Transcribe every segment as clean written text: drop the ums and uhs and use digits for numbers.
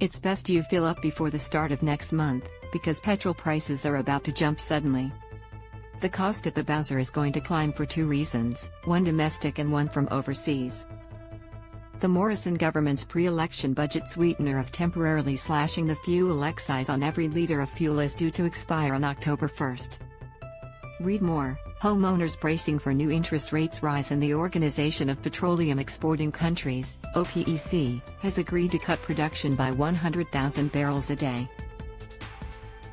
It's best you fill up before the start of next month, because petrol prices are about to jump suddenly. The cost at the buzzer is going to climb for two reasons, one domestic and one from overseas. The Morrison government's pre-election budget sweetener of temporarily slashing the fuel excise on every litre of fuel is due to expire on October 1st. Read more. Homeowners bracing for new interest rates rise, and the Organization of Petroleum Exporting Countries, OPEC, has agreed to cut production by 100,000 barrels a day.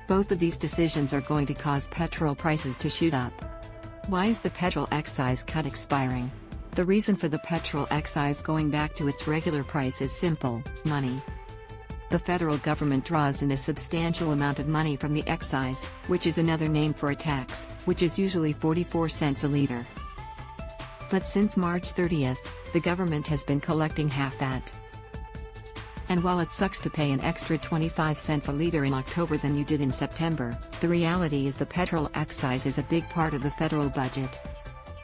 Both of these decisions are going to cause petrol prices to shoot up. Why is the petrol excise cut expiring? The reason for the petrol excise going back to its regular price is simple: money. The federal government draws in a substantial amount of money from the excise, which is another name for a tax, which is usually 44 cents a litre. But since March 30th, the government has been collecting half that. And while it sucks to pay an extra 25 cents a litre in October than you did in September, the reality is the petrol excise is a big part of the federal budget.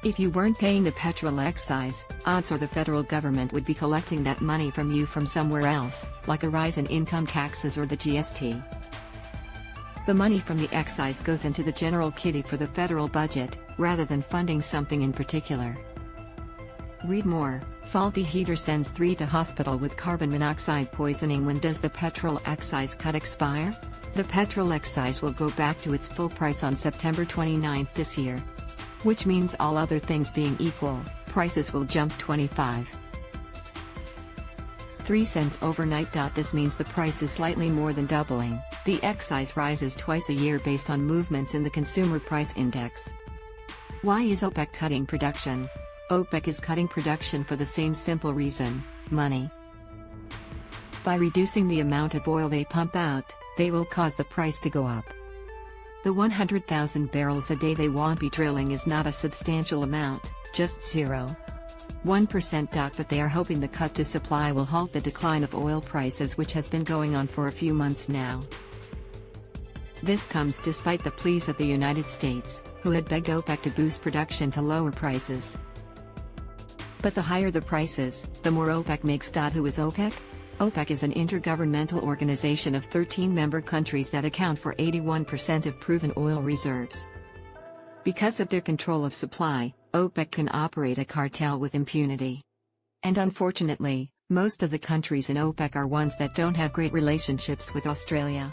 If you weren't paying the petrol excise, odds are the federal government would be collecting that money from you from somewhere else, like a rise in income taxes or the GST. The money from the excise goes into the general kitty for the federal budget, rather than funding something in particular. Read more. Faulty heater sends 3 to hospital with carbon monoxide poisoning. When does the petrol excise cut expire? The petrol excise will go back to its full price on September 29 this year. Which means, all other things being equal, prices will jump 3 cents overnight. This means the price is slightly more than doubling. The excise rises twice a year based on movements in the Consumer Price Index. Why is OPEC cutting production? OPEC is cutting production for the same simple reason: money. By reducing the amount of oil they pump out, they will cause the price to go up. The 100,000 barrels a day they won't be drilling is not a substantial amount, just 0.1%. But they are hoping the cut to supply will halt the decline of oil prices, which has been going on for a few months now. This comes despite the pleas of the United States, who had begged OPEC to boost production to lower prices. But the higher the prices, the more OPEC makes. Who is OPEC? OPEC is an intergovernmental organization of 13 member countries that account for 81% of proven oil reserves. Because of their control of supply, OPEC can operate a cartel with impunity. And unfortunately, most of the countries in OPEC are ones that don't have great relationships with Australia.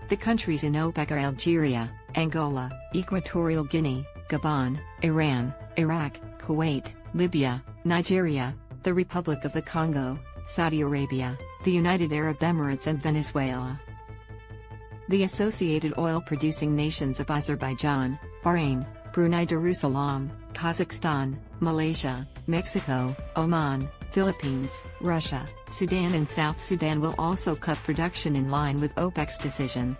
The countries in OPEC are Algeria, Angola, Equatorial Guinea, Gabon, Iran, Iraq, Kuwait, Libya, Nigeria, the Republic of the Congo, Saudi Arabia, the United Arab Emirates and Venezuela. The associated oil-producing nations of Azerbaijan, Bahrain, Brunei Darussalam, Kazakhstan, Malaysia, Mexico, Oman, Philippines, Russia, Sudan and South Sudan will also cut production in line with OPEC's decision.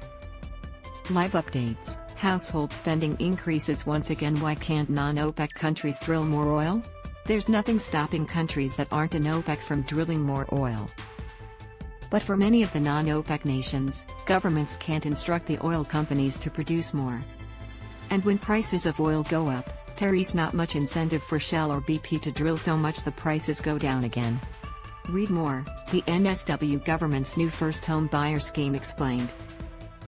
Live updates. Household spending increases once again. Why can't non-OPEC countries drill more oil? There's nothing stopping countries that aren't in OPEC from drilling more oil. But for many of the non-OPEC nations, governments can't instruct the oil companies to produce more. And when prices of oil go up, there's not much incentive for Shell or BP to drill, so much the prices go down again. Read more. The NSW government's new first home buyer scheme explained.